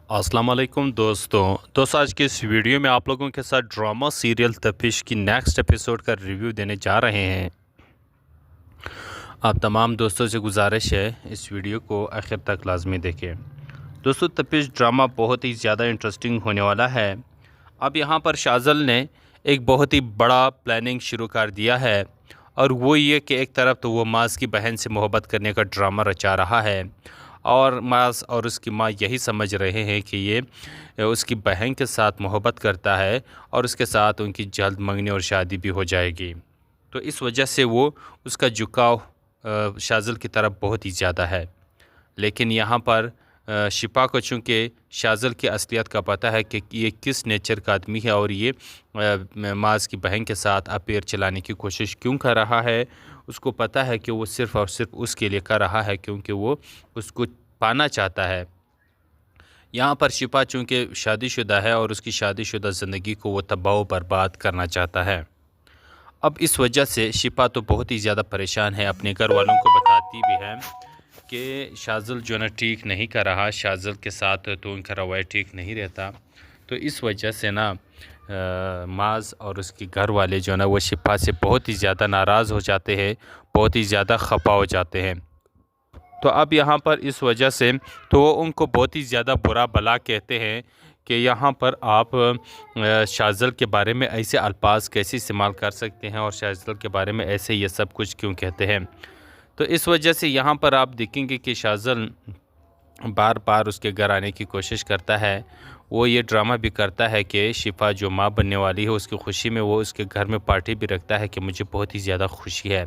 अस्सलाम वालेकुम दोस्तों आज के इस वीडियो में आप लोगों के साथ ड्रामा सीरियल तपिश की नेक्स्ट एपिसोड का रिव्यू देने जा रहे हैं। आप तमाम दोस्तों से गुजारिश है इस वीडियो को आखिर तक लाजमी देखें। दोस्तों तपिश ड्रामा बहुत ही ज़्यादा इंटरेस्टिंग होने वाला है। अब यहाँ पर शाज़ल ने एक बहुत ही बड़ा प्लानिंग शुरू कर दिया है और वो ये कि एक तरफ तो वो मास की बहन से मोहब्बत करने का ड्रामा रचा रहा है और मास और उसकी माँ यही समझ रहे हैं कि ये उसकी बहन के साथ मोहब्बत करता है और उसके साथ उनकी जल्द मंगनी और शादी भी हो जाएगी। तो इस वजह से वो उसका झुकाव शाज़ल की तरफ बहुत ही ज़्यादा है। लेकिन यहाँ पर शिपा को चूँकि शाज़ल की असलियत का पता है कि ये किस नेचर का आदमी है और ये मास की बहन के साथ अफेयर चलाने की कोशिश क्यों कर रहा है। उसको पता है कि वो सिर्फ़ और सिर्फ उसके लिए कर रहा है क्योंकि वो उसको पाना चाहता है। यहाँ पर शिपा चूँकि शादीशुदा है और उसकी शादीशुदा ज़िंदगी को वो तबाह बर्बाद करना चाहता है। अब इस वजह से शिपा तो बहुत ही ज़्यादा परेशान है, अपने घर वालों को बताती भी है कि शाज़ल जो है ना ठीक नहीं कर रहा, शाज़ल के साथ तो उनका रवैया ठीक नहीं रहता। तो इस वजह से ना माज़ और उसके घर वाले जो है ना वो शिपा से बहुत ही ज़्यादा नाराज़ हो जाते हैं, बहुत ही ज़्यादा खफा हो जाते हैं। तो अब यहाँ पर इस वजह से तो वो उनको बहुत ही ज़्यादा बुरा भला कहते हैं कि यहाँ पर आप शाज़ल के बारे में ऐसे अल्फाज कैसे इस्तेमाल कर सकते हैं और शाज़ल के बारे में ऐसे ये सब कुछ क्यों कहते हैं। तो इस वजह से यहाँ पर आप देखेंगे कि शाज़ल बार बार उसके घर आने की कोशिश करता है। वो ये ड्रामा भी करता है कि शिफा जो माँ बनने वाली है उसकी खुशी में वो उसके घर में पार्टी भी रखता है कि मुझे बहुत ही ज़्यादा खुशी है।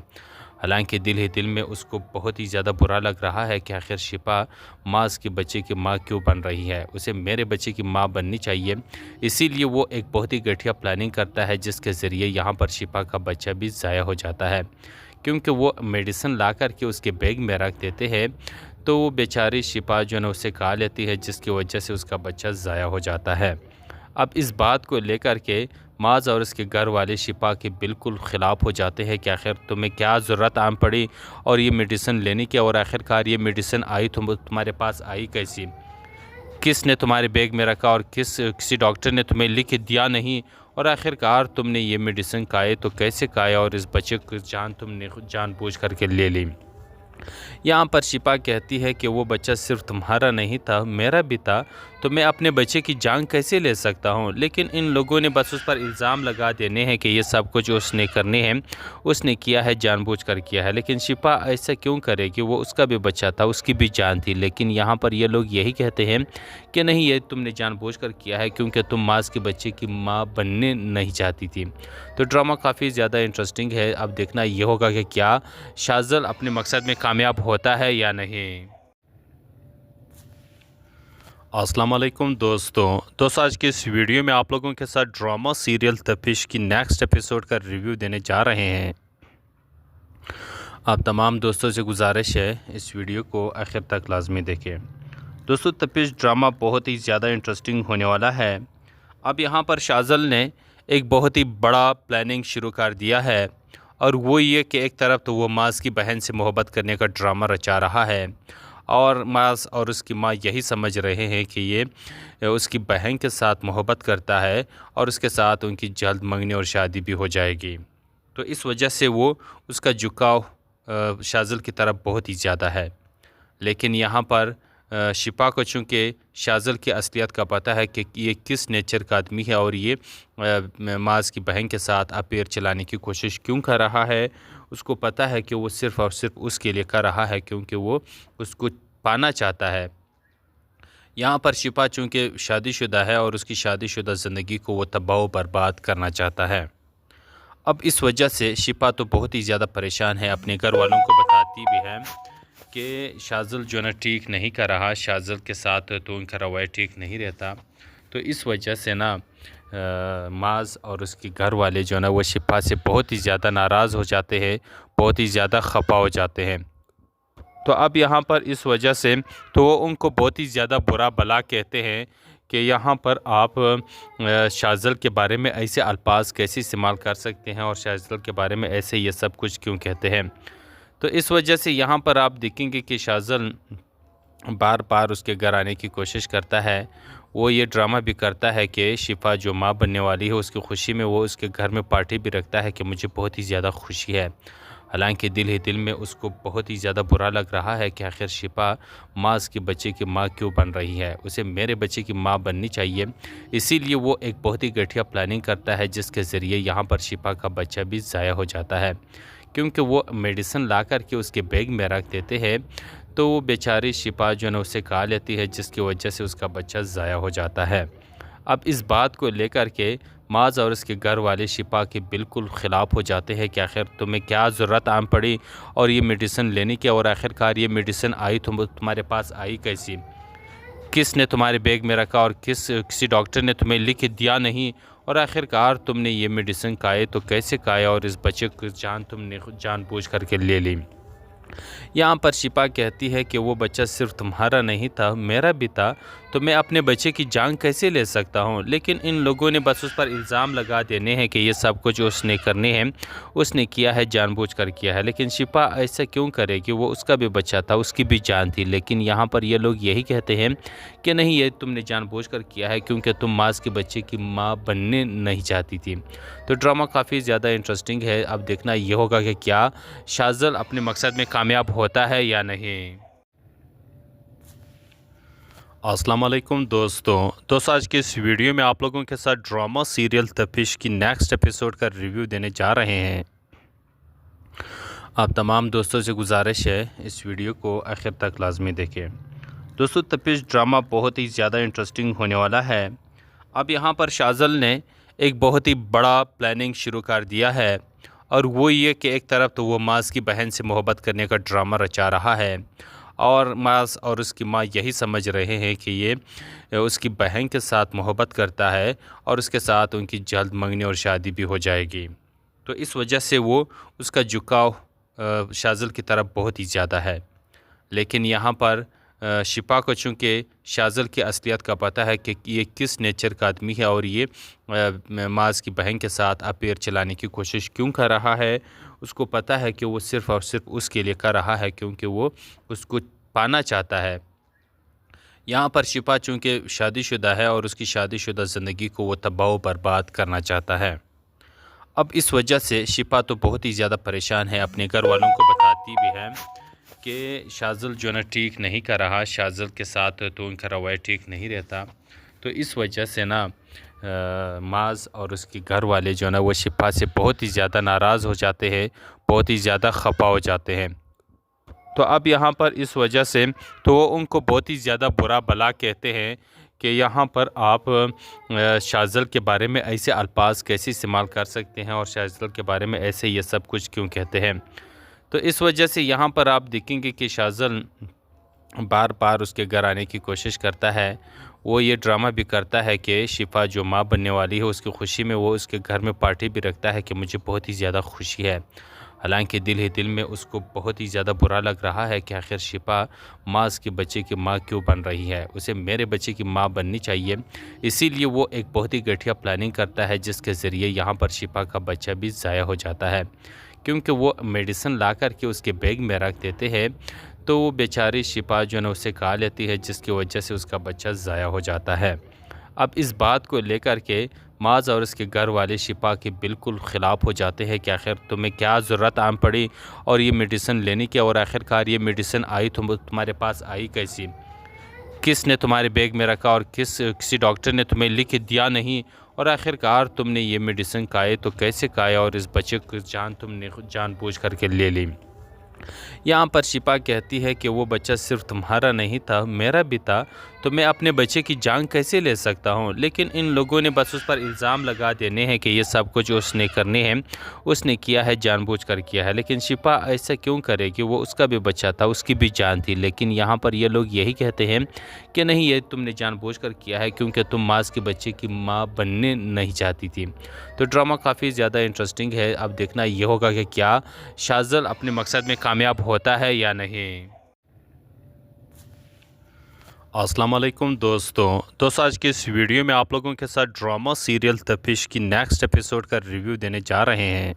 हालांकि दिल ही दिल में उसको बहुत ही ज़्यादा बुरा लग रहा है कि आखिर शिफा माँ उसके बच्चे की माँ क्यों बन रही है, उसे मेरे बच्चे की माँ बननी चाहिए। इसीलिए वो एक बहुत ही घटिया प्लानिंग करता है जिसके ज़रिए यहाँ पर शिफा का बच्चा भी ज़ाया हो जाता है। क्योंकि वो मेडिसिन ला कर के उसके बैग में रख देते हैं तो वो बेचारी शिपा जो है ना उसे खा लेती है जिसकी वजह से उसका बच्चा ज़ाया हो जाता है। अब इस बात को लेकर के माज़ और उसके घर वाले शिपा के बिल्कुल ख़िलाफ़ हो जाते हैं कि आखिर तुम्हें क्या ज़रूरत आन पड़ी और ये मेडिसिन लेने की, और आखिरकार ये मेडिसिन आई तुम्हारे पास आई कैसी, किसने तुम्हारे बैग में रखा और किसी डॉक्टर ने तुम्हें लिख दिया नहीं, और आखिरकार तुमने ये मेडिसिन खाए तो कैसे खाया और इस बच्चे की जान तुमने जानबूझ करके ले ली। यहाँ पर शिपा कहती है कि वो बच्चा सिर्फ तुम्हारा नहीं था, मेरा भी था, तो मैं अपने बच्चे की जान कैसे ले सकता हूँ। लेकिन इन लोगों ने बस उस पर इल्ज़ाम लगा देने हैं कि ये सब कुछ उसने करने हैं, उसने किया है, जानबूझकर किया है। लेकिन शिपा ऐसा क्यों करेगी, वो उसका भी बच्चा था, उसकी भी जान थी। लेकिन यहाँ पर ये लोग यही कहते हैं कि नहीं, ये तुमने जानबूझकर किया है क्योंकि तुम मास के बच्चे की माँ बनने नहीं चाहती थी। तो ड्रामा काफ़ी ज़्यादा इंटरेस्टिंग है। अब देखना ये होगा कि क्या शाज़ल अपने मकसद में कामयाब होता है या नहीं। अस्सलाम वालेकुम दोस्तों आज के इस वीडियो में आप लोगों के साथ ड्रामा सीरियल तपिश की नेक्स्ट एपिसोड का रिव्यू देने जा रहे हैं। आप तमाम दोस्तों से गुजारिश है इस वीडियो को आखिर तक लाजमी देखें। दोस्तों तपिश ड्रामा बहुत ही ज़्यादा इंटरेस्टिंग होने वाला है। अब यहाँ पर शाज़ल ने एक बहुत ही बड़ा प्लानिंग शुरू कर दिया है और वो ये कि एक तरफ तो वो मास की बहन से मोहब्बत करने का ड्रामा रचा रहा है और मास और उसकी माँ यही समझ रहे हैं कि ये उसकी बहन के साथ मोहब्बत करता है और उसके साथ उनकी जल्द मंगनी और शादी भी हो जाएगी। तो इस वजह से वो उसका झुकाव शाज़ल की तरफ बहुत ही ज़्यादा है। लेकिन यहाँ पर शिपा को चूँकि शाज़ल की असलियत का पता है कि ये किस नेचर का आदमी है और ये माज़ की बहन के साथ अफेयर चलाने की कोशिश क्यों कर रहा है। उसको पता है कि वो सिर्फ़ और सिर्फ उसके लिए कर रहा है क्योंकि वो उसको पाना चाहता है। यहाँ पर शिपा चूँकि शादीशुदा है और उसकी शादीशुदा ज़िंदगी को वो तबाह बर्बाद करना चाहता है। अब इस वजह से शिपा तो बहुत ही ज़्यादा परेशान है, अपने घर वालों को बताती भी है कि शाज़ल जो है ना ठीक नहीं कर रहा, शाज़ल के साथ तो उनका रवैया ठीक नहीं रहता। तो इस वजह से ना माज़ और उसके घर वाले जो है ना वो शिपा से बहुत ही ज़्यादा नाराज़ हो जाते हैं, बहुत ही ज़्यादा खफा हो जाते हैं। तो अब यहाँ पर इस वजह से तो वो उनको बहुत ही ज़्यादा बुरा भला कहते हैं कि यहाँ पर आप शाज़ल के बारे में ऐसे अल्फाज कैसे इस्तेमाल कर सकते हैं और शाज़ल के बारे में ऐसे ये सब कुछ क्यों कहते हैं। तो इस वजह से यहाँ पर आप देखेंगे कि शाज़ल बार बार उसके घर आने की कोशिश करता है। वो ये ड्रामा भी करता है कि शिफ़ा जो माँ बनने वाली है उसकी खुशी में वो उसके घर में पार्टी भी रखता है कि मुझे बहुत ही ज़्यादा खुशी है। हालांकि दिल ही दिल में उसको बहुत ही ज़्यादा बुरा लग रहा है कि आखिर शिफ़ा माँ उसके बच्चे की माँ क्यों बन रही है, उसे मेरे बच्चे की माँ बननी चाहिए। इसीलिए वो एक बहुत ही घटिया प्लानिंग करता है जिसके ज़रिए यहाँ पर शिफ़ा का बच्चा भी ज़ाया हो जाता है। क्योंकि वो मेडिसिन ला कर के उसके बैग में रख देते हैं, तो वो बेचारी शिफ़ा जो है ना उसे खा लेती है, जिसकी वजह से उसका बच्चा ज़ाया हो जाता है। अब इस बात को लेकर के माज़ और उसके घर वाले शिफ़ा के बिल्कुल ख़िलाफ़ हो जाते हैं कि आखिर तुम्हें क्या ज़रूरत आन पड़ी और ये मेडिसिन लेने की, और आखिरकार ये मेडिसिन आई तुम्हारे पास आई कैसी, किसने तुम्हारे बैग में रखा और किसी डॉक्टर ने तुम्हें लिख दिया नहीं, और आखिरकार तुमने ये मेडिसिन खाए तो कैसे खाया और इस बच्चे की जान तुमने जानबूझ करके ले ली। यहाँ पर शिपा कहती है कि वो बच्चा सिर्फ तुम्हारा नहीं था, मेरा भी था, तो मैं अपने बच्चे की जान कैसे ले सकता हूँ। लेकिन इन लोगों ने बस उस पर इल्ज़ाम लगा देने हैं कि ये सब कुछ उसने करने हैं, उसने किया है, जानबूझकर किया है। लेकिन शिपा ऐसा क्यों करेगी, वो उसका भी बच्चा था, उसकी भी जान थी। लेकिन यहाँ पर ये लोग यही कहते हैं कि नहीं, ये तुमने जानबूझकर किया है क्योंकि तुम मास के बच्चे की माँ बनने नहीं चाहती थी। तो ड्रामा काफ़ी ज़्यादा इंटरेस्टिंग है। अब देखना ये होगा कि क्या शाज़ल अपने मकसद में कामयाब होता है या नहीं। अस्सलाम वालेकुम दोस्तों, आज के इस वीडियो में आप लोगों के साथ ड्रामा सीरियल तपिश की नेक्स्ट एपिसोड का रिव्यू देने जा रहे हैं। आप तमाम दोस्तों से गुजारिश है इस वीडियो को आखिर तक लाजमी देखें। दोस्तों, तपिश ड्रामा बहुत ही ज़्यादा इंटरेस्टिंग होने वाला है। अब यहाँ पर शाज़ल ने एक बहुत ही बड़ा प्लानिंग शुरू कर दिया है, और वो ये कि एक तरफ तो वो मास की बहन से मोहब्बत करने का ड्रामा रचा रहा है, और मास और उसकी माँ यही समझ रहे हैं कि ये उसकी बहन के साथ मोहब्बत करता है और उसके साथ उनकी जल्द मंगनी और शादी भी हो जाएगी। तो इस वजह से वो उसका झुकाव शाज़ल की तरफ बहुत ही ज़्यादा है। लेकिन यहाँ पर शिपा को चूँकि शाज़ल की असलियत का पता है कि ये किस नेचर का आदमी है और ये माज़ की बहन के साथ अफेयर चलाने की कोशिश क्यों कर रहा है, उसको पता है कि वो सिर्फ़ और सिर्फ उसके लिए कर रहा है क्योंकि वो उसको पाना चाहता है। यहाँ पर शिपा चूँकि शादीशुदा है और उसकी शादीशुदा ज़िंदगी को वो तबाह बर्बाद करना चाहता है। अब इस वजह से शिपा तो बहुत ही ज़्यादा परेशान है, अपने घर वालों को बताती भी है कि शाज़ल जो है ना ठीक नहीं कर रहा, शाज़ल के साथ तो उनका रवैया ठीक नहीं रहता। तो इस वजह से ना माज़ और उसके घर वाले जो है ना वो शिपा से बहुत ही ज़्यादा नाराज़ हो जाते हैं, बहुत ही ज़्यादा खफा हो जाते हैं। तो अब यहाँ पर इस वजह से तो वो उनको बहुत ही ज़्यादा बुरा भला कहते हैं कि यहाँ पर आप शाज़ल के बारे में ऐसे अल्फाज कैसे इस्तेमाल कर सकते हैं और शाज़ल के बारे में ऐसे ये सब कुछ क्यों कहते हैं। तो इस वजह से यहाँ पर आप देखेंगे कि शाज़ल बार बार उसके घर आने की कोशिश करता है। वो ये ड्रामा भी करता है कि शिफ़ा जो माँ बनने वाली है उसकी खुशी में वो उसके घर में पार्टी भी रखता है कि मुझे बहुत ही ज़्यादा खुशी है। हालांकि दिल ही दिल में उसको बहुत ही ज़्यादा बुरा लग रहा है कि आखिर शिफ़ा माँ उसके बच्चे की माँ क्यों बन रही है, उसे मेरे बच्चे की माँ बननी चाहिए। इसीलिए वो एक बहुत ही घटिया प्लानिंग करता है जिसके ज़रिए यहाँ पर शिफ़ा का बच्चा भी ज़ाया हो जाता है। क्योंकि वो मेडिसिन ला कर के उसके बैग में रख देते हैं, तो वो बेचारी शिपा जो है ना उसे खा लेती है, जिसकी वजह से उसका बच्चा ज़ाया हो जाता है। अब इस बात को लेकर के माज़ और उसके घर वाले शिपा के बिल्कुल ख़िलाफ़ हो जाते हैं कि आखिर तुम्हें क्या ज़रूरत आन पड़ी और ये मेडिसिन लेने की, और आखिरकार ये मेडिसिन आई तुम्हारे पास आई कैसी, किसने तुम्हारे बैग में रखा और किसी डॉक्टर ने तुम्हें लिख दिया नहीं, और आखिरकार तुमने ये मेडिसिन खाए तो कैसे खाया और इस बच्चे की जान तुमने जानबूझ करके ले ली। यहाँ पर शिपा कहती है कि वो बच्चा सिर्फ तुम्हारा नहीं था, मेरा भी था, तो मैं अपने बच्चे की जान कैसे ले सकता हूँ। लेकिन इन लोगों ने बस उस पर इल्ज़ाम लगा देने हैं कि ये सब कुछ उसने करने हैं, उसने किया है, जानबूझकर किया है। लेकिन शिपा ऐसा क्यों करेगी, वो उसका भी बच्चा था, उसकी भी जान थी। लेकिन यहाँ पर ये लोग यही कहते हैं कि नहीं, ये तुमने जानबूझकर किया है क्योंकि तुम मास के बच्चे की माँ बनने नहीं चाहती थी। तो ड्रामा काफ़ी ज़्यादा इंटरेस्टिंग है। अब देखना ये होगा कि क्या शाज़ल अपने मकसद में कामयाब होता है या नहीं। अस्सलाम वालेकुम दोस्तों, आज के इस वीडियो में आप लोगों के साथ ड्रामा सीरियल तपिश की नेक्स्ट एपिसोड का रिव्यू देने जा रहे हैं।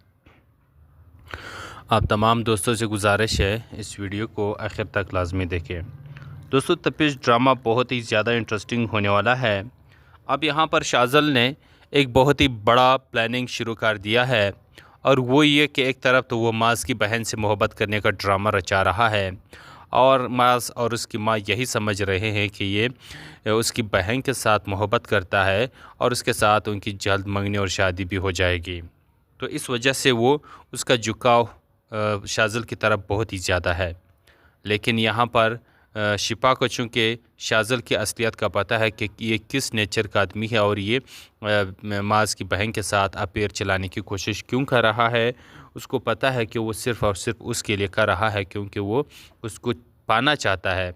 आप तमाम दोस्तों से गुजारिश है इस वीडियो को आखिर तक लाजमी देखें। दोस्तों तपिश ड्रामा बहुत ही ज़्यादा इंटरेस्टिंग होने वाला है। अब यहाँ पर शाज़ल ने एक बहुत ही बड़ा प्लानिंग शुरू कर दिया है और वो ये कि एक तरफ तो वो मास की बहन से मोहब्बत करने का ड्रामा रचा रहा है और मास और उसकी माँ यही समझ रहे हैं कि ये उसकी बहन के साथ मोहब्बत करता है और उसके साथ उनकी जल्द मंगनी और शादी भी हो जाएगी। तो इस वजह से वो उसका झुकाव शाज़ल की तरफ बहुत ही ज़्यादा है। लेकिन यहाँ पर शिपा को चूँकि शाज़ल की असलियत का पता है कि ये किस नेचर का आदमी है और ये माज की बहन के साथ अफेयर चलाने की कोशिश क्यों कर रहा है, उसको पता है कि वो सिर्फ़ और सिर्फ उसके लिए कर रहा है क्योंकि वो उसको पाना चाहता है।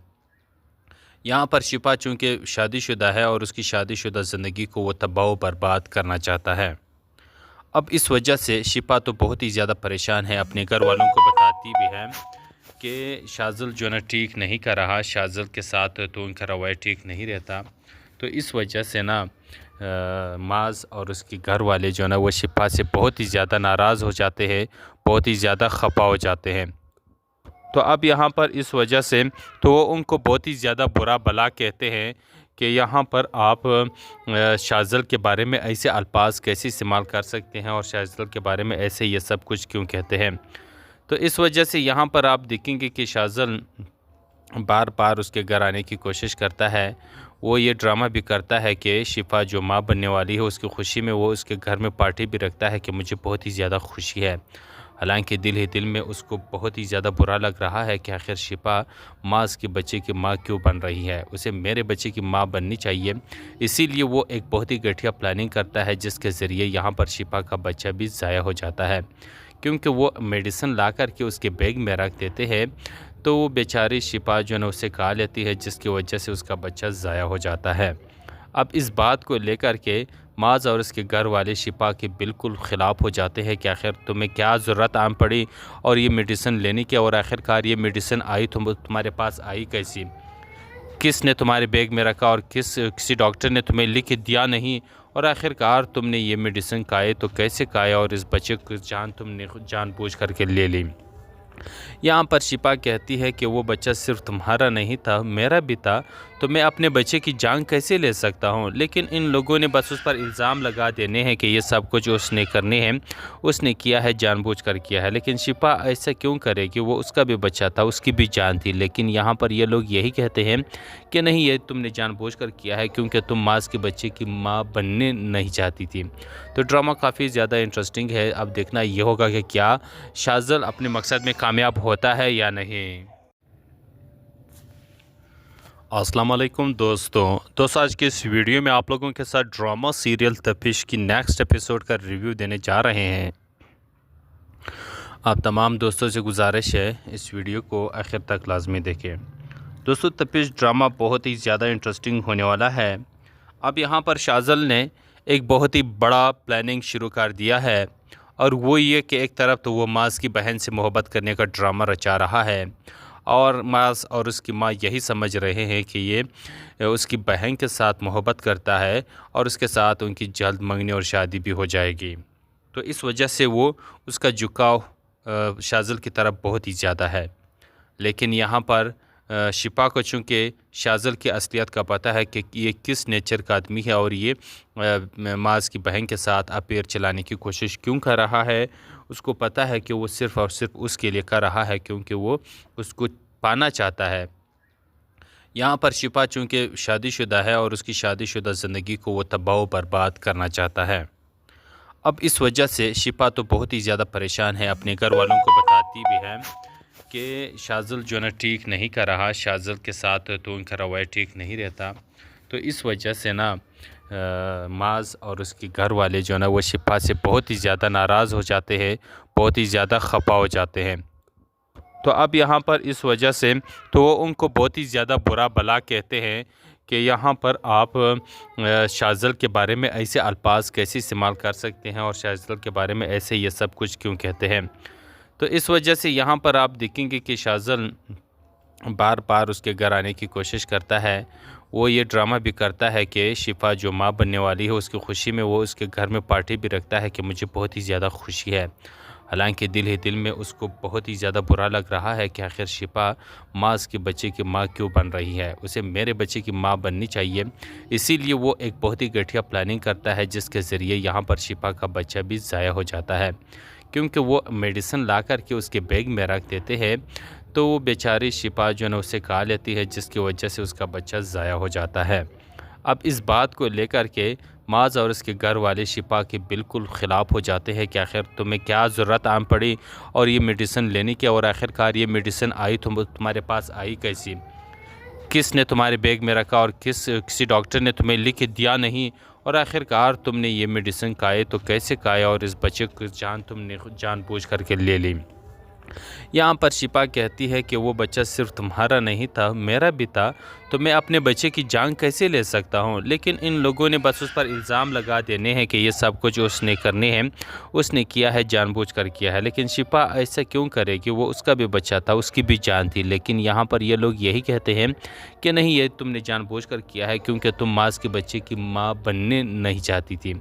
यहाँ पर शिपा चूँकि शादीशुदा है और उसकी शादीशुदा ज़िंदगी को वो तबाह बर्बाद करना चाहता है। अब इस वजह से शिपा तो बहुत ही ज़्यादा परेशान है, अपने घर वालों को बताती भी है कि शाज़ल जो ना ठीक नहीं कर रहा, शाज़ल के साथ तो उनका रवैया ठीक नहीं रहता। तो इस वजह से ना माज और उसके घर वाले जो ना वो शिपा से बहुत ही ज़्यादा नाराज़ हो जाते हैं, बहुत ही ज़्यादा खफा हो जाते हैं। तो अब यहाँ पर इस वजह से तो वो उनको बहुत ही ज़्यादा बुरा भला कहते हैं कि यहाँ पर आप शाज़ल के बारे में ऐसे अल्फाज कैसे इस्तेमाल कर सकते हैं और शाज़ल के बारे में ऐसे ये सब कुछ क्यों कहते हैं। तो इस वजह से यहाँ पर आप देखेंगे कि शाज़ल बार बार उसके घर आने की कोशिश करता है। वो ये ड्रामा भी करता है कि शिफा जो माँ बनने वाली है उसकी खुशी में वो उसके घर में पार्टी भी रखता है कि मुझे बहुत ही ज़्यादा खुशी है। हालांकि दिल ही दिल में उसको बहुत ही ज़्यादा बुरा लग रहा है कि आखिर शिफा माँ उसके बच्चे की माँ क्यों बन रही है, उसे मेरे बच्चे की माँ बननी चाहिए। इसीलिए वो एक बहुत ही घटिया प्लानिंग करता है जिसके ज़रिए यहाँ पर शिफा का बच्चा भी ज़ाया हो जाता है। क्योंकि वो मेडिसिन ला कर के उसके बैग में रख देते हैं तो वो बेचारी शिपा जो है ना उसे खा लेती है जिसकी वजह से उसका बच्चा ज़ाया हो जाता है। अब इस बात को लेकर के माज और उसके घर वाले शिपा के बिल्कुल ख़िलाफ़ हो जाते हैं कि आखिर तुम्हें क्या ज़रूरत आन पड़ी और ये मेडिसिन लेने की, और आखिरकार ये मेडिसिन आई तुम्हारे पास आई कैसी, किसने तुम्हारे बैग में रखा और किसी डॉक्टर ने तुम्हें लिख दिया नहीं, और आखिरकार तुमने ये मेडिसिन खाए तो कैसे खाया और इस बच्चे की जान तुमने जानबूझ करके ले ली। यहाँ पर शिपा कहती है कि वो बच्चा सिर्फ तुम्हारा नहीं था, मेरा भी था, तो मैं अपने बच्चे की जान कैसे ले सकता हूँ। लेकिन इन लोगों ने बस उस पर इल्ज़ाम लगा देने हैं कि ये सब कुछ उसने करने हैं, उसने किया है, जानबूझकर किया है। लेकिन शिपा ऐसा क्यों करेगी, वो उसका भी बच्चा था, उसकी भी जान थी। लेकिन यहाँ पर ये लोग यही कहते हैं कि नहीं, ये तुमने जानबूझकर किया है क्योंकि तुम मास के बच्चे की माँ बनने नहीं चाहती थी। तो ड्रामा काफ़ी ज़्यादा इंटरेस्टिंग है। अब देखना ये होगा कि क्या शाज़ल अपने मकसद में कामयाब होता है या नहीं। अस्सलाम वालेकुम दोस्तों आज के इस वीडियो में आप लोगों के साथ ड्रामा सीरियल तपिश की नेक्स्ट एपिसोड का रिव्यू देने जा रहे हैं। आप तमाम दोस्तों से गुजारिश है इस वीडियो को आखिर तक लाजमी देखें। दोस्तों तपिश ड्रामा बहुत ही ज़्यादा इंटरेस्टिंग होने वाला है। अब यहाँ पर शाज़ल ने एक बहुत ही बड़ा प्लानिंग शुरू कर दिया है और वो ये कि एक तरफ तो वो मास की बहन से मोहब्बत करने का ड्रामा रचा रहा है और मास और उसकी माँ यही समझ रहे हैं कि ये उसकी बहन के साथ मोहब्बत करता है और उसके साथ उनकी जल्द मंगनी और शादी भी हो जाएगी। तो इस वजह से वो उसका झुकाव शाज़ल की तरफ बहुत ही ज़्यादा है। लेकिन यहाँ पर शिपा को चूँकि शाज़ल की असलियत का पता है कि ये किस नेचर का आदमी है और ये माज की बहन के साथ अफेयर चलाने की कोशिश क्यों कर रहा है, उसको पता है कि वो सिर्फ़ और सिर्फ उसके लिए कर रहा है क्योंकि वो उसको पाना चाहता है। यहाँ पर शिपा चूँकि शादीशुदा है और उसकी शादीशुदा ज़िंदगी को वो तबाह बर्बाद करना चाहता है। अब इस वजह से शिपा तो बहुत ही ज़्यादा परेशान है, अपने घर वालों को बताती भी है कि शाज़ल जो ना ठीक नहीं कर रहा, शाज़ल के साथ तो उनका रवैया ठीक नहीं रहता। तो इस वजह से ना माज और उसके घर वाले जो ना वो शिपा से बहुत ही ज़्यादा नाराज़ हो जाते हैं, बहुत ही ज़्यादा खफा हो जाते हैं। तो अब यहाँ पर इस वजह से तो वो उनको बहुत ही ज़्यादा बुरा भला कहते हैं कि यहाँ पर आप शाज़ल के बारे में ऐसे अल्फाज कैसे इस्तेमाल कर सकते हैं और शाज़ल के बारे में ऐसे ये सब कुछ क्यों कहते हैं। तो इस वजह से यहाँ पर आप देखेंगे कि शाज़ल बार बार उसके घर आने की कोशिश करता है। वो ये ड्रामा भी करता है कि शिफा जो माँ बनने वाली है उसकी खुशी में वो उसके घर में पार्टी भी रखता है कि मुझे बहुत ही ज़्यादा खुशी है। हालांकि दिल ही दिल में उसको बहुत ही ज़्यादा बुरा लग रहा है कि आखिर शिफा माज के बच्चे की माँ क्यों बन रही है, उसे मेरे बच्चे की माँ बननी चाहिए। इसीलिए वो एक बहुत ही घटिया प्लानिंग करता है जिसके ज़रिए यहाँ पर शिफा का बच्चा भी ज़ाया हो जाता है, क्योंकि वो मेडिसिन ला कर के उसके बैग में रख देते हैं। तो वो बेचारी शिफा जो है ना उसे खा लेती है, जिसकी वजह से उसका बच्चा ज़ाया हो जाता है। अब इस बात को लेकर के माज और उसके घर वाले शिफा के बिल्कुल ख़िलाफ़ हो जाते हैं कि आखिर तुम्हें क्या ज़रूरत आन पड़ी और ये मेडिसिन लेने की, और आखिरकार ये मेडिसिन आई तुम्हारे पास आई कैसी, किसने तुम्हारे बैग में रखा और किसी डॉक्टर ने तुम्हें लिख दिया नहीं, और आखिरकार तुमने ये मेडिसिन खाए तो कैसे खाया और इस बच्चे की जान तुमने जानबूझ करके ले ली। यहाँ पर शिफा कहती है कि वो बच्चा सिर्फ तुम्हारा नहीं था, मेरा भी था, तो मैं अपने बच्चे की जान कैसे ले सकता हूँ। लेकिन इन लोगों ने बस उस पर इल्ज़ाम लगा देने हैं कि ये सब कुछ उसने करने हैं, उसने किया है, जानबूझकर किया है। लेकिन शिफा ऐसा क्यों करेगी, वो उसका भी बच्चा था, उसकी भी जान थी। लेकिन यहाँ पर ये लोग यही कहते हैं कि नहीं, ये तुमने जानबूझकर किया है क्योंकि तुम माज के बच्चे की माँ बनने नहीं चाहती थी।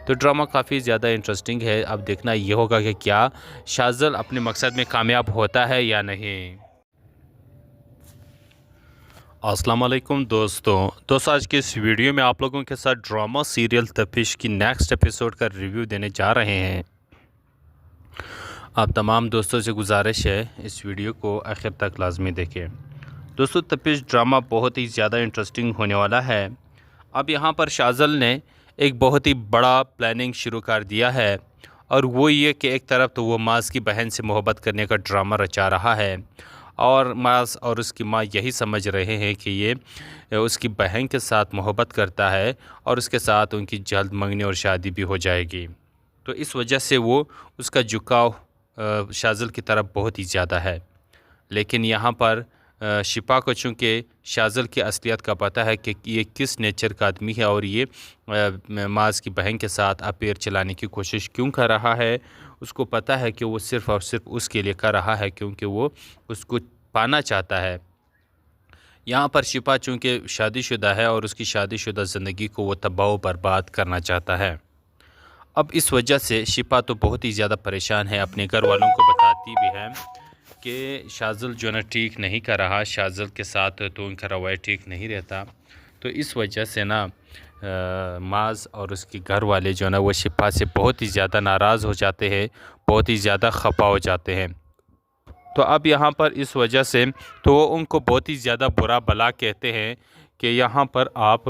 तो ड्रामा काफ़ी ज़्यादा इंटरेस्टिंग है। अब देखना ये होगा कि क्या शाज़ल अपने मकसद में कामयाब होता है या नहीं। अस्सलाम वालेकुम दोस्तों, आज के इस वीडियो में आप लोगों के साथ ड्रामा सीरियल तपिश की नेक्स्ट एपिसोड का रिव्यू देने जा रहे हैं। आप तमाम दोस्तों से गुजारिश है इस वीडियो को आखिर तक लाजमी देखें। दोस्तों, तपिश ड्रामा बहुत ही ज़्यादा इंटरेस्टिंग होने वाला है। अब यहाँ पर शाज़ल ने एक बहुत ही बड़ा प्लानिंग शुरू कर दिया है, और वो ये कि एक तरफ तो वो माज की बहन से मोहब्बत करने का ड्रामा रचा रहा है, और माज और उसकी माँ यही समझ रहे हैं कि ये उसकी बहन के साथ मोहब्बत करता है और उसके साथ उनकी जल्द मंगनी और शादी भी हो जाएगी। तो इस वजह से वो उसका झुकाव शाज़ल की तरफ बहुत ही ज़्यादा है। लेकिन यहाँ पर शिफा को चूँकि शाज़ल की असलियत का पता है कि ये किस नेचर का आदमी है और ये माज की बहन के साथ अफेयर चलाने की कोशिश क्यों कर रहा है, उसको पता है कि वो सिर्फ़ और सिर्फ उसके लिए कर रहा है क्योंकि वो उसको पाना चाहता है। यहाँ पर शिफा चूँकि शादीशुदा है और उसकी शादीशुदा ज़िंदगी को वो तबाह बर्बाद करना चाहता है। अब इस वजह से शिफा तो बहुत ही ज़्यादा परेशान है, अपने घर वालों को बताती भी है कि शाज़ल जो ना ठीक नहीं कर रहा, शाज़ल के साथ तो उनका रवैया ठीक नहीं रहता। तो इस वजह से ना माज और उसके घर वाले जो ना वो शिफा से बहुत ही ज़्यादा नाराज़ हो जाते हैं, बहुत ही ज़्यादा खफा हो जाते हैं। तो अब यहाँ पर इस वजह से तो वो उनको बहुत ही ज़्यादा बुरा भला कहते हैं कि यहाँ पर आप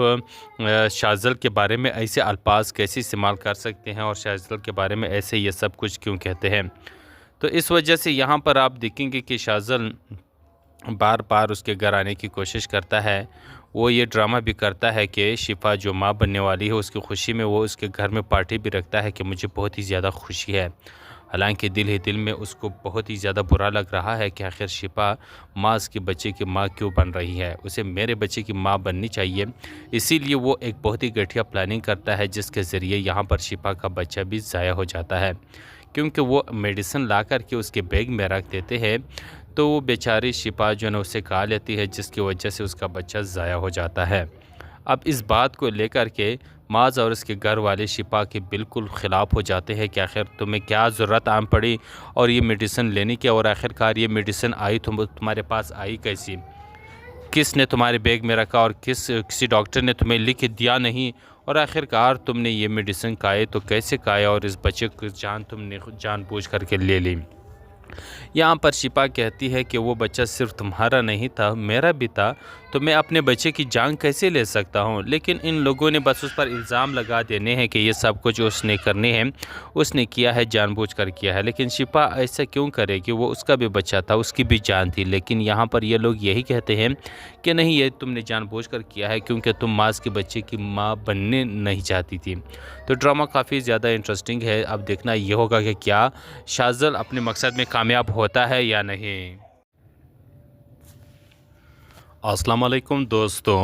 शाज़ल के बारे में ऐसे अल्फाज कैसे इस्तेमाल कर सकते हैं और शाज़ल के बारे में ऐसे ये सब कुछ क्यों कहते हैं। तो इस वजह से यहाँ पर आप देखेंगे कि शाज़ल बार बार उसके घर आने की कोशिश करता है। वो ये ड्रामा भी करता है कि शिफा जो माँ बनने वाली है उसकी खुशी में वो उसके घर में पार्टी भी रखता है कि मुझे बहुत ही ज़्यादा खुशी है। हालांकि दिल ही दिल में उसको बहुत ही ज़्यादा बुरा लग रहा है कि आखिर शिफा माज के बच्चे की माँ क्यों बन रही है, उसे मेरे बच्चे की माँ बननी चाहिए। इसीलिए वो एक बहुत ही घटिया प्लानिंग करता है जिसके ज़रिए यहाँ पर शिफा का बच्चा भी ज़ाया हो जाता है, क्योंकि वो मेडिसिन ला कर के उसके बैग में रख देते हैं। तो वो बेचारी शिफा जो है ना उसे खा लेती है, जिसकी वजह से उसका बच्चा ज़ाया हो जाता है। अब इस बात को लेकर के माज और उसके घर वाले शिफा के बिल्कुल ख़िलाफ़ हो जाते हैं कि आखिर तुम्हें क्या ज़रूरत आन पड़ी और ये मेडिसिन लेने की, और आखिरकार ये मेडिसिन आई तुम्हारे पास आई कैसी, किसने तुम्हारे बैग में रखा और किसी डॉक्टर ने तुम्हें लिख दिया नहीं, और आखिरकार तुमने ये मेडिसिन खाए तो कैसे खाया और इस बच्चे की जान तुमने जानबूझ करके ले ली। यहाँ पर शिफा कहती है कि वो बच्चा सिर्फ तुम्हारा नहीं था, मेरा भी था, तो मैं अपने बच्चे की जान कैसे ले सकता हूँ। लेकिन इन लोगों ने बस उस पर इल्ज़ाम लगा देने हैं कि ये सब कुछ उसने करने हैं, उसने किया है, जानबूझकर किया है। लेकिन शिफा ऐसा क्यों करेगी, वो उसका भी बच्चा था, उसकी भी जान थी। लेकिन यहाँ पर ये लोग यही कहते हैं कि नहीं, ये तुमने जानबूझकर किया है क्योंकि तुम माज के बच्चे की माँ बनने नहीं चाहती थी। तो ड्रामा काफ़ी ज़्यादा इंटरेस्टिंग है। अब देखना ये होगा कि क्या शाज़ल अपने मकसद में कामयाब होता है या नहीं। अस्सलाम वालेकुम दोस्तों,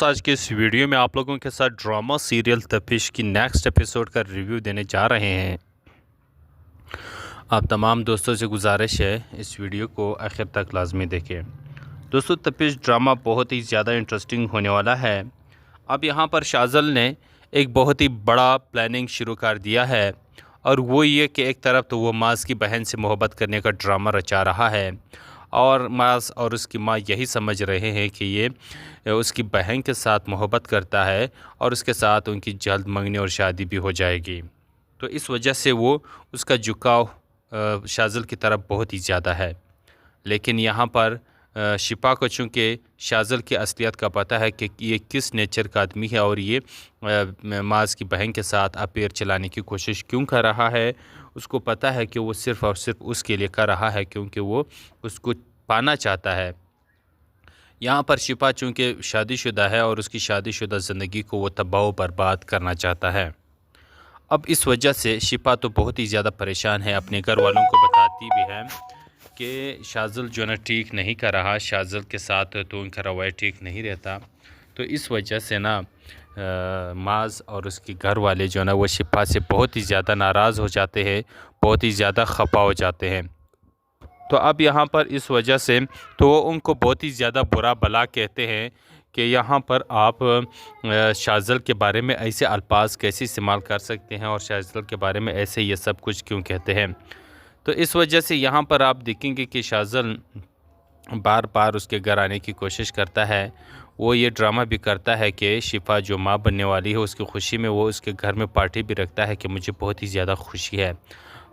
आज के इस वीडियो में आप लोगों के साथ ड्रामा सीरियल तपिश की नेक्स्ट एपिसोड का रिव्यू देने जा रहे हैं। आप तमाम दोस्तों से गुजारिश है इस वीडियो को आखिर तक लाजमी देखें। दोस्तों, तपिश ड्रामा बहुत ही ज़्यादा इंटरेस्टिंग होने वाला है। अब यहाँ पर शाज़ल ने एक बहुत ही बड़ा प्लानिंग शुरू कर दिया है, और वो ये कि एक तरफ तो वो माज की बहन से मोहब्बत करने का ड्रामा रचा रहा है और माज और उसकी माँ यही समझ रहे हैं कि ये उसकी बहन के साथ मोहब्बत करता है और उसके साथ उनकी जल्द मंगनी और शादी भी हो जाएगी। तो इस वजह से वो उसका झुकाव शाज़िल की तरफ बहुत ही ज़्यादा है। लेकिन यहाँ पर शिफा को चूँकि शाज़िल की असलियत का पता है कि ये किस नेचर का आदमी है और ये माज की बहन के साथ अफेयर चलाने की कोशिश क्यों कर रहा है, उसको पता है कि वो सिर्फ़ और सिर्फ उसके लिए कर रहा है क्योंकि वो उसको पाना चाहता है। यहाँ पर शिफा चूँकि शादीशुदा है और उसकी शादीशुदा ज़िंदगी को वो तबाह व बर्बाद करना चाहता है। अब इस वजह से शिफा तो बहुत ही ज़्यादा परेशान है, अपने घर वालों को बताती भी है कि शाज़िल जो ना ठीक नहीं कर रहा, शाज़िल के साथ तो उनका रवैया ठीक नहीं रहता। तो इस वजह से ना माज और उसके घर वाले जो ना वो शिफा से बहुत ही ज़्यादा नाराज़ हो जाते हैं, बहुत ही ज़्यादा खफा हो जाते हैं। तो अब यहाँ पर इस वजह से तो वो उनको बहुत ही ज़्यादा बुरा भला कहते हैं कि यहाँ पर आप शाज़िल के बारे में ऐसे अल्फाज कैसे इस्तेमाल कर सकते हैं और शाज़िल के बारे में ऐसे ये सब कुछ क्यों कहते हैं। तो इस वजह से यहाँ पर आप देखेंगे कि शाज़िल बार बार उसके घर आने की कोशिश करता है। वो ये ड्रामा भी करता है कि शिफा जो माँ बनने वाली है उसकी खुशी में वो उसके घर में पार्टी भी रखता है कि मुझे बहुत ही ज़्यादा खुशी है।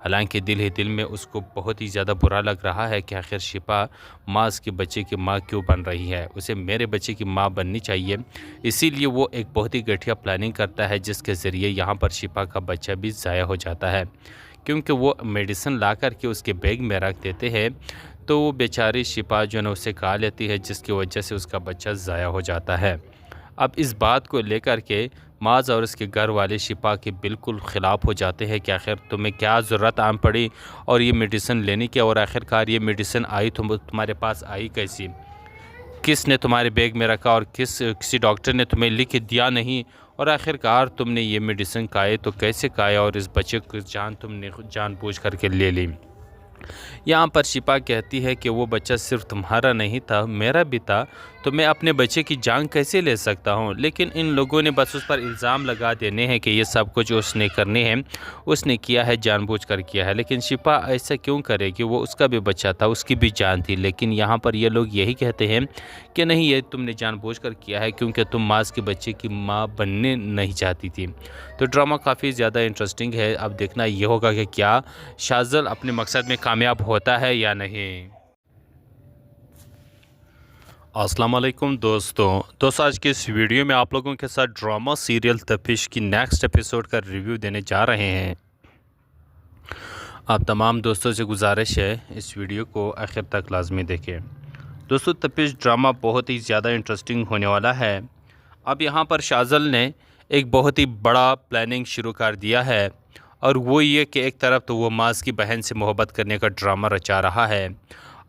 हालांकि दिल ही दिल में उसको बहुत ही ज़्यादा बुरा लग रहा है कि आखिर शिफा माज के बच्चे की माँ क्यों बन रही है, उसे मेरे बच्चे की माँ बननी चाहिए। इसीलिए वो एक बहुत ही घटिया प्लानिंग करता है जिसके ज़रिए यहाँ पर शिफा का बच्चा भी ज़ाया हो जाता है, क्योंकि वो मेडिसिन ला कर के उसके बैग में रख देते हैं। तो वो बेचारी शिफा जो है उसे खा लेती है जिसकी वजह से उसका बच्चा ज़ाया हो जाता है। अब इस बात को लेकर के माज और उसके घर वाले शिफा के बिल्कुल ख़िलाफ़ हो जाते हैं कि आखिर तुम्हें क्या ज़रूरत आन पड़ी और ये मेडिसिन लेने की, और आखिरकार ये मेडिसिन आई तुम्हारे पास आई कैसी, किसने तुम्हारे बैग में रखा और किसी डॉक्टर ने तुम्हें लिख दिया नहीं, और आखिरकार तुमने ये मेडिसिन खाए तो कैसे खाया और इस बच्चे की जान तुमने जानबूझ करके ले ली। यहाँ पर शिफा कहती है कि वो बच्चा सिर्फ तुम्हारा नहीं था, मेरा भी था, तो मैं अपने बच्चे की जान कैसे ले सकता हूँ। लेकिन इन लोगों ने बस उस पर इल्ज़ाम लगा देने हैं कि ये सब कुछ उसने करने हैं, उसने किया है, जानबूझकर किया है। लेकिन शिफा ऐसा क्यों करेगी, वो उसका भी बच्चा था, उसकी भी जान थी। लेकिन यहाँ पर ये लोग यही कहते हैं कि नहीं, ये तुमने जानबूझकर किया है क्योंकि तुम माज के बच्चे की माँ बनने नहीं चाहती थी। तो ड्रामा काफ़ी ज़्यादा इंटरेस्टिंग है। अब देखना ये होगा कि क्या शाज़िल अपने मकसद में कामयाब होता है या नहीं। अस्सलाम वालेकुम दोस्तों, आज के इस वीडियो में आप लोगों के साथ ड्रामा सीरियल तपिश की नेक्स्ट एपिसोड का रिव्यू देने जा रहे हैं। आप तमाम दोस्तों से गुजारिश है इस वीडियो को आखिर तक लाजमी देखें। दोस्तों, तपिश ड्रामा बहुत ही ज़्यादा इंटरेस्टिंग होने वाला है। अब यहाँ पर शाज़िल ने एक बहुत ही बड़ा प्लानिंग शुरू कर दिया है, और वो ये कि एक तरफ तो वो माज की बहन से मोहब्बत करने का ड्रामा रचा रहा है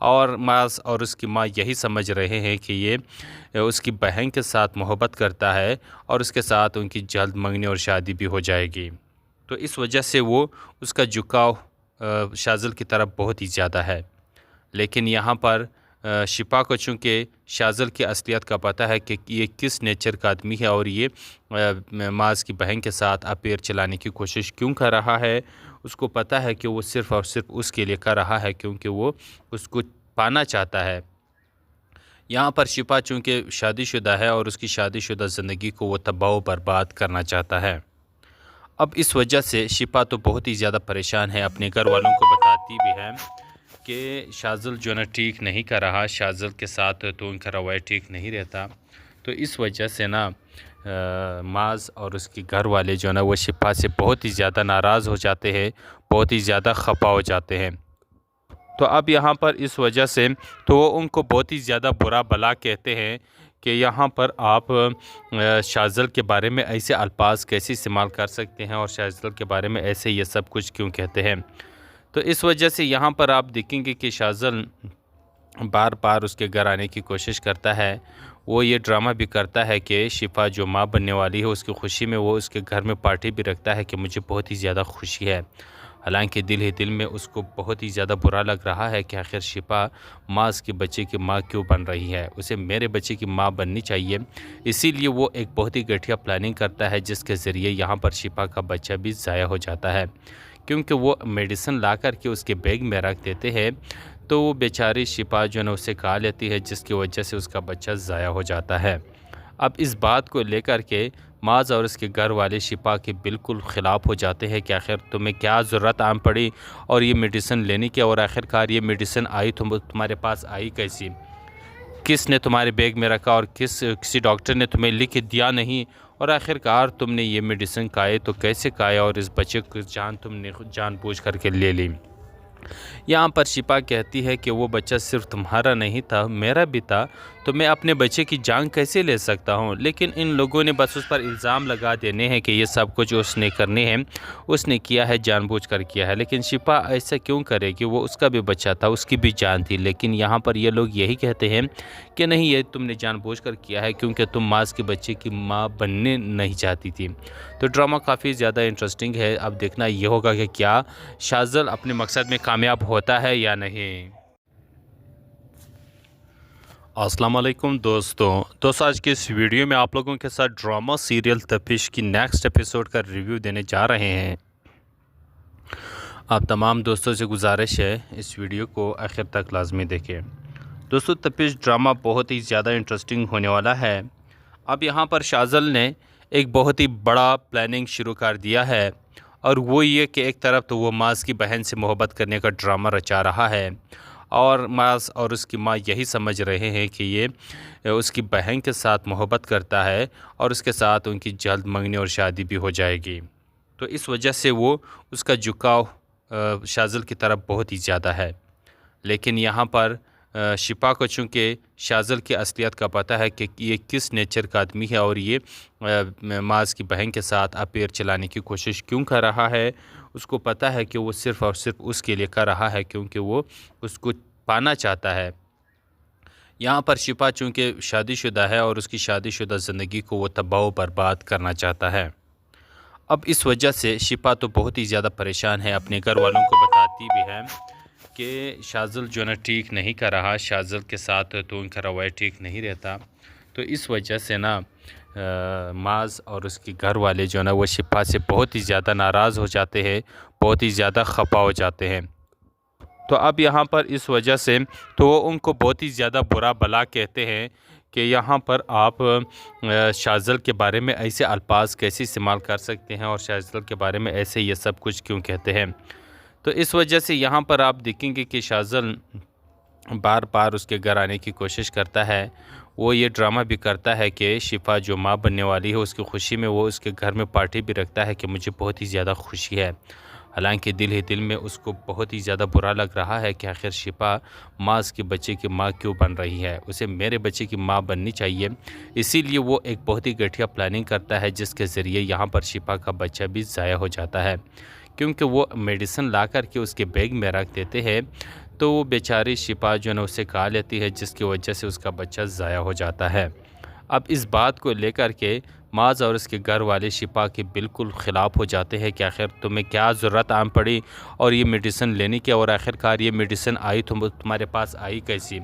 और माज और उसकी माँ यही समझ रहे हैं कि ये उसकी बहन के साथ मोहब्बत करता है और उसके साथ उनकी जल्द मंगनी और शादी भी हो जाएगी। तो इस वजह से वो उसका झुकाव शाज़िल की तरफ बहुत ही ज़्यादा है। लेकिन यहाँ पर शिफा को चूँकि शाज़िल की असलियत का पता है कि ये किस नेचर का आदमी है और ये माज की बहन के साथ अफेयर चलाने की कोशिश क्यों कर रहा है, उसको पता है कि वो सिर्फ़ और सिर्फ उसके लिए कर रहा है क्योंकि वो उसको पाना चाहता है। यहाँ पर शिफा चूँकि शादीशुदा है और उसकी शादीशुदा ज़िंदगी को वो तबाह व बर्बाद करना चाहता है। अब इस वजह से शिफा तो बहुत ही ज़्यादा परेशान है, अपने घर वालों को बताती भी है कि शाज़िल जो ना ठीक नहीं कर रहा, शाज़िल के साथ तो उनका रवैया ठीक नहीं रहता। तो इस वजह से ना माज और उसके घर वाले जो ना वो शिफा से बहुत ही ज़्यादा नाराज़ हो जाते हैं, बहुत ही ज़्यादा खफा हो जाते हैं। तो अब यहाँ पर इस वजह से तो वो उनको बहुत ही ज़्यादा बुरा भला कहते हैं कि यहाँ पर आप शाज़िल के बारे में ऐसे अल्फाज कैसे इस्तेमाल कर सकते हैं और शाज़िल के बारे में ऐसे ये सब कुछ क्यों कहते हैं। तो इस वजह से यहाँ पर आप देखेंगे कि शाज़िल बार बार उसके घर आने की कोशिश करता है। वो ये ड्रामा भी करता है कि शिफा जो माँ बनने वाली है उसकी खुशी में वो उसके घर में पार्टी भी रखता है कि मुझे बहुत ही ज़्यादा खुशी है। हालांकि दिल ही दिल में उसको बहुत ही ज़्यादा बुरा लग रहा है कि आखिर शिफा माज के बच्चे की माँ क्यों बन रही है, उसे मेरे बच्चे की माँ बननी चाहिए। इसीलिए वो एक बहुत ही घटिया प्लानिंग करता है जिसके ज़रिए यहाँ पर शिफा का बच्चा भी ज़ाया हो जाता है, क्योंकि वो मेडिसिन ला कर के उसके बैग में रख देते हैं। तो वो बेचारी शिफा जो है ना उसे खा लेती है, जिसकी वजह से उसका बच्चा ज़ाया हो जाता है। अब इस बात को लेकर के माज़ और उसके घर वाले शिफा के बिल्कुल ख़िलाफ़ हो जाते हैं कि आखिर तुम्हें क्या ज़रूरत आन पड़ी और ये मेडिसिन लेने की, और आखिरकार ये मेडिसिन आई तुम्हारे पास आई कैसी, किसने तुम्हारे बैग में रखा और किसी डॉक्टर ने तुम्हें लिख के दिया नहीं, और आखिरकार तुमने ये मेडिसिन खाए तो कैसे खाया और इस बच्चे की जान तुमने जानबूझ करके ले ली। यहाँ पर शिफा कहती है कि वो बच्चा सिर्फ तुम्हारा नहीं था, मेरा भी था, तो मैं अपने बच्चे की जान कैसे ले सकता हूँ। लेकिन इन लोगों ने बस उस पर इल्ज़ाम लगा देने हैं कि ये सब कुछ उसने करने हैं, उसने किया है, जानबूझकर किया है। लेकिन शिफा ऐसा क्यों करेगी, वो उसका भी बच्चा था, उसकी भी जान थी। लेकिन यहाँ पर ये लोग यही कहते हैं कि नहीं, ये तुमने जानबूझकर किया है क्योंकि तुम माज़ के बच्चे की माँ बनने नहीं चाहती थी। तो ड्रामा काफ़ी ज़्यादा इंटरेस्टिंग है। अब देखना ये होगा कि क्या शाज़ल अपने मकसद में कामयाब होता है या नहीं। अस्सलाम वालेकुम दोस्तों, आज के इस वीडियो में आप लोगों के साथ ड्रामा सीरियल तपिश की नेक्स्ट एपिसोड का रिव्यू देने जा रहे हैं। आप तमाम दोस्तों से गुजारिश है इस वीडियो को आखिर तक लाजमी देखें। दोस्तों, तपिश ड्रामा बहुत ही ज़्यादा इंटरेस्टिंग होने वाला है। अब यहाँ पर शाज़ल ने एक बहुत ही बड़ा प्लानिंग शुरू कर दिया है, और वो ये कि एक तरफ तो वो माज़ की बहन से मोहब्बत करने का ड्रामा रचा रहा है, और माज़ और उसकी माँ यही समझ रहे हैं कि ये उसकी बहन के साथ मोहब्बत करता है और उसके साथ उनकी जल्द मंगनी और शादी भी हो जाएगी। तो इस वजह से वो उसका झुकाव शाज़ल की तरफ बहुत ही ज़्यादा है। लेकिन यहाँ पर शिफा को चूँकि शाज़ल की असलियत का पता है कि ये किस नेचर का आदमी है और ये माज़ की बहन के साथ अफेयर चलाने की कोशिश क्यों कर रहा है, उसको पता है कि वो सिर्फ़ और सिर्फ उसके लिए कर रहा है क्योंकि वो उसको पाना चाहता है। यहाँ पर शिफा चूँकि शादीशुदा है और उसकी शादीशुदा ज़िंदगी को वो तबाह बर्बाद करना चाहता है। अब इस वजह से शिफा तो बहुत ही ज़्यादा परेशान है, अपने घर वालों को बताती भी है कि शाज़ल जो ना ठीक नहीं कर रहा, शाज़ल के साथ तो उनका रवैया ठीक नहीं रहता। तो इस वजह से ना माज़ और उसके घर वाले जो ना वो शिफा से बहुत ही ज़्यादा नाराज़ हो जाते हैं, बहुत ही ज़्यादा खफा हो जाते हैं। तो अब यहाँ पर इस वजह से तो वो उनको बहुत ही ज़्यादा बुरा भला कहते हैं कि यहाँ पर आप शाज़ल के बारे में ऐसे अल्फाज कैसे इस्तेमाल कर सकते हैं और शाज़ल के बारे में ऐसे ये सब कुछ क्यों कहते हैं। तो इस वजह से यहाँ पर आप देखेंगे कि शाज़ल बार बार उसके घर आने की कोशिश करता है। वो ये ड्रामा भी करता है कि शिफा जो माँ बनने वाली है उसकी खुशी में वो उसके घर में पार्टी भी रखता है कि मुझे बहुत ही ज़्यादा खुशी है। हालांकि दिल ही दिल में उसको बहुत ही ज़्यादा बुरा लग रहा है कि आखिर शिफा माज़ के बच्चे की माँ क्यों बन रही है, उसे मेरे बच्चे की माँ बननी चाहिए। इसीलिए वो एक बहुत ही घटिया प्लानिंग करता है जिसके ज़रिए यहाँ पर शिफा का बच्चा भी ज़ाया हो जाता है, क्योंकि वो मेडिसिन ला कर के उसके बैग में रख देते हैं। तो वो बेचारी शिफा जो है उसे खा लेती है, जिसकी वजह से उसका बच्चा ज़ाया हो जाता है। अब इस बात को लेकर के माज़ और उसके घर वाले शिफा के बिल्कुल ख़िलाफ़ हो जाते हैं कि आखिर तुम्हें क्या ज़रूरत आन पड़ी और ये मेडिसिन लेने की, और आखिरकार ये मेडिसिन आई तुम्हारे पास आई कैसी,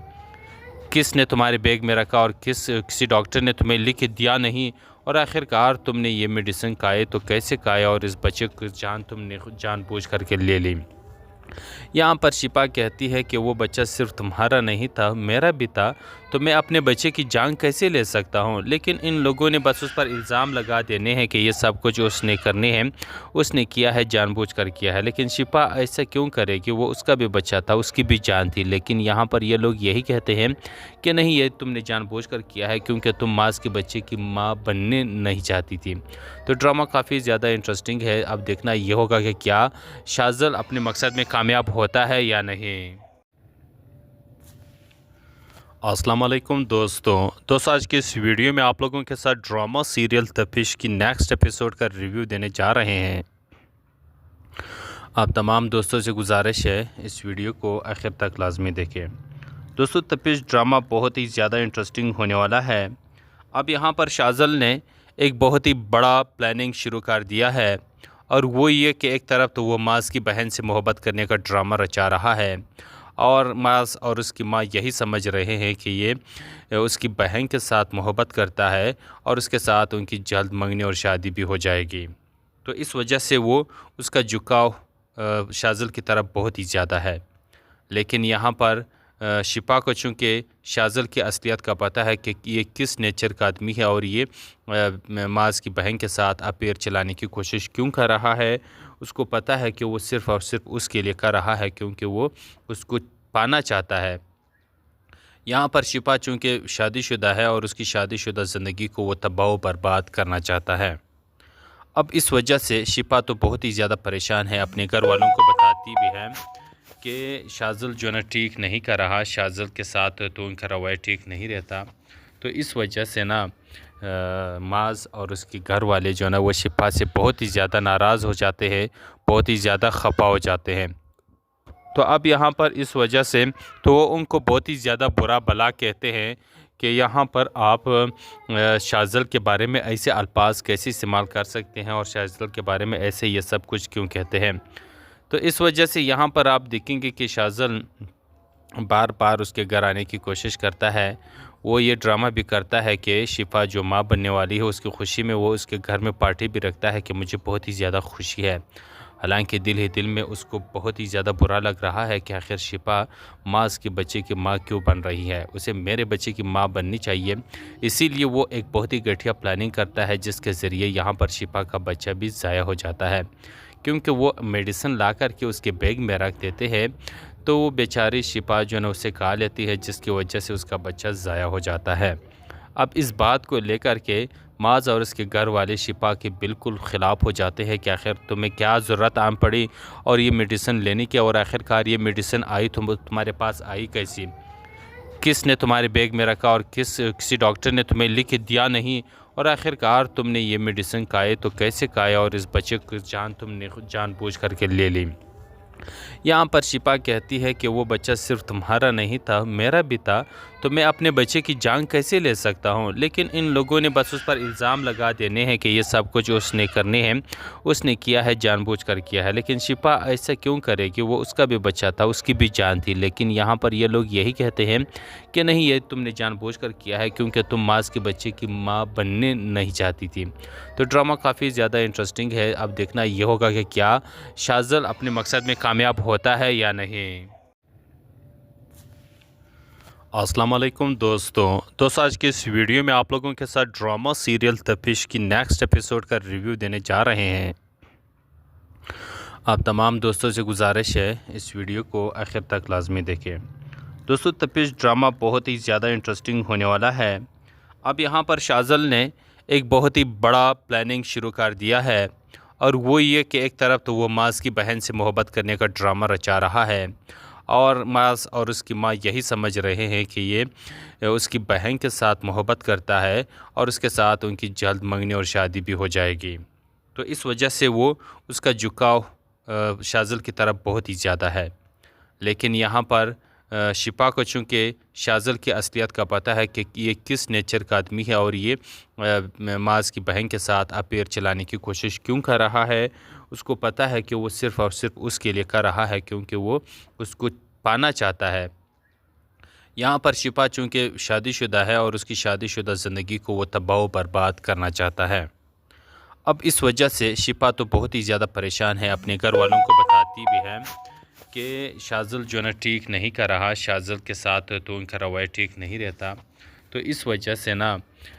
किसने तुम्हारे बैग में रखा और किसी डॉक्टर ने तुम्हें लिख के दिया नहीं, और आखिरकार तुमने ये मेडिसिन खाए तो कैसे खाया और इस बच्चे की जान तुमने जानबूझ करके ले ली। यहाँ पर शिफा कहती है कि वो बच्चा सिर्फ तुम्हारा नहीं था, मेरा भी था, तो मैं अपने बच्चे की जान कैसे ले सकता हूँ। लेकिन इन लोगों ने बस उस पर इल्ज़ाम लगा देने हैं कि ये सब कुछ उसने करने हैं, उसने किया है, जानबूझकर किया है। लेकिन शिफा ऐसा क्यों करेगी, वो उसका भी बच्चा था, उसकी भी जान थी। लेकिन यहाँ पर ये लोग यही कहते हैं कि नहीं, ये तुमने जानबूझकर किया है क्योंकि तुम माज़ के बच्चे की माँ बनने नहीं चाहती थी। तो ड्रामा काफ़ी ज़्यादा इंटरेस्टिंग है। अब देखना ये होगा कि क्या शाज़ल अपने मकसद में कामयाब होता है या नहीं। अस्सलाम वालेकुम दोस्तों, आज के इस वीडियो में आप लोगों के साथ ड्रामा सीरियल तपिश की नेक्स्ट एपिसोड का रिव्यू देने जा रहे हैं। आप तमाम दोस्तों से गुजारिश है इस वीडियो को आखिर तक लाजमी देखें। दोस्तों, तपिश ड्रामा बहुत ही ज़्यादा इंटरेस्टिंग होने वाला है। अब यहाँ पर शाज़ल ने एक बहुत ही बड़ा प्लानिंग शुरू कर दिया है, और वो ये कि एक तरफ तो वो माज़ की बहन से मोहब्बत करने का ड्रामा रचा रहा है, और माज़ और उसकी माँ यही समझ रहे हैं कि ये उसकी बहन के साथ मोहब्बत करता है और उसके साथ उनकी जल्द मंगनी और शादी भी हो जाएगी। तो इस वजह से वो उसका झुकाव शाज़िल की तरफ बहुत ही ज़्यादा है। लेकिन यहाँ पर शिफा को चूँकि शाज़िल की असलियत का पता है कि ये किस नेचर का आदमी है और ये माज़ की बहन के साथ अफेयर चलाने की कोशिश क्यों कर रहा है। उसको पता है कि वो सिर्फ़ और सिर्फ उसके लिए कर रहा है क्योंकि वो उसको पाना चाहता है। यहाँ पर शिफा चूँकि शादीशुदा है और उसकी शादीशुदा ज़िंदगी को वो तबाह व बर्बाद करना चाहता है। अब इस वजह से शिफा तो बहुत ही ज़्यादा परेशान है, अपने घर वालों को बताती भी है कि शाज़िल जो है ना ठीक नहीं कर रहा, शाज़िल के साथ तो उनका रवैया ठीक नहीं रहता। तो इस वजह से ना माज़ और उसके घर वाले जो है ना वो शिफा से बहुत ही ज़्यादा नाराज़ हो जाते हैं, बहुत ही ज़्यादा खफा हो जाते हैं। तो अब यहाँ पर इस वजह से तो वो उनको बहुत ही ज़्यादा बुरा भला कहते हैं कि यहाँ पर आप शाज़िल के बारे में ऐसे अल्फाज कैसे इस्तेमाल कर सकते हैं और शाज़िल के बारे में ऐसे ये सब कुछ क्यों कहते हैं। तो इस वजह से यहाँ पर आप देखेंगे कि शाज़िल बार बार उसके घर आने की कोशिश करता है। वो ये ड्रामा भी करता है कि शिफा जो माँ बनने वाली है उसकी खुशी में वो उसके घर में पार्टी भी रखता है कि मुझे बहुत ही ज़्यादा खुशी है। हालांकि दिल ही दिल में उसको बहुत ही ज़्यादा बुरा लग रहा है कि आखिर शिफा माँ के बच्चे की माँ क्यों बन रही है, उसे मेरे बच्चे की माँ बननी चाहिए। इसीलिए वो एक बहुत ही घटिया प्लानिंग करता है जिसके ज़रिए यहाँ पर शिफा का बच्चा भी ज़ाया हो जाता है। क्योंकि वो मेडिसिन ला कर के उसके बैग में रख देते हैं तो वो बेचारी शिफा जो है ना उसे खा लेती है जिसकी वजह से उसका बच्चा ज़ाया हो जाता है। अब इस बात को लेकर के माज़ और उसके घर वाले शिफा के बिल्कुल ख़िलाफ़ हो जाते हैं कि आखिर तुम्हें क्या ज़रूरत आन पड़ी और ये मेडिसिन लेने की, और आखिरकार ये मेडिसिन आई तुम्हारे पास आई कैसी, किसने तुम्हारे बैग में रखा और किसी डॉक्टर ने तुम्हें लिख दिया नहीं, और आखिरकार तुमने ये मेडिसिन खाए तो कैसे खाया और इस बच्चे की जान तुमने जानबूझ करके ले ली। यहाँ पर शिफा कहती है कि वो बच्चा सिर्फ तुम्हारा नहीं था, मेरा भी था, तो मैं अपने बच्चे की जान कैसे ले सकता हूँ। लेकिन इन लोगों ने बस उस पर इल्ज़ाम लगा देने हैं कि ये सब कुछ उसने करने हैं, उसने किया है, जानबूझकर किया है। लेकिन शिफा ऐसा क्यों करेगी, वो उसका भी बच्चा था, उसकी भी जान थी। लेकिन यहाँ पर ये लोग यही कहते हैं कि नहीं, ये तुमने जानबूझकर किया है क्योंकि तुम माज़ के बच्चे की माँ बनने नहीं चाहती थी। तो ड्रामा काफ़ी ज़्यादा इंटरेस्टिंग है। अब देखना ये होगा कि क्या शाज़िल अपने मकसद में कामयाब होता है या नहीं। अस्सलाम वालेकुम दोस्तों आज के इस वीडियो में आप लोगों के साथ ड्रामा सीरियल तपिश की नेक्स्ट एपिसोड का रिव्यू देने जा रहे हैं। आप तमाम दोस्तों से गुजारिश है इस वीडियो को आखिर तक लाजमी देखें। दोस्तों तपिश ड्रामा बहुत ही ज़्यादा इंटरेस्टिंग होने वाला है। अब यहाँ पर शाज़िल ने एक बहुत ही बड़ा प्लानिंग शुरू कर दिया है, और वो ये कि एक तरफ तो वो माज़ की बहन से मोहब्बत करने का ड्रामा रचा रहा है और माज़ और उसकी माँ यही समझ रहे हैं कि ये उसकी बहन के साथ मोहब्बत करता है और उसके साथ उनकी जल्द मंगनी और शादी भी हो जाएगी। तो इस वजह से वो उसका झुकाव शाज़िल की तरफ बहुत ही ज़्यादा है। लेकिन यहाँ पर शिफा को चूँकि शाज़िल की असलियत का पता है कि ये किस नेचर का आदमी है और ये माज़ की बहन के साथ अफेयर चलाने की कोशिश क्यों कर रहा है, उसको पता है कि वो सिर्फ़ और सिर्फ उसके लिए कर रहा है क्योंकि वो उसको पाना चाहता है। यहाँ पर शिफा चूँकि शादीशुदा है और उसकी शादीशुदा ज़िंदगी को वो तबाह व बर्बाद करना चाहता है। अब इस वजह से शिफा तो बहुत ही ज़्यादा परेशान है, अपने घर वालों को बताती भी है कि शाज़िल जो है ना ठीक नहीं कर रहा, शाज़िल के साथ तो उनका रवैया ठीक नहीं रहता। तो इस वजह से ना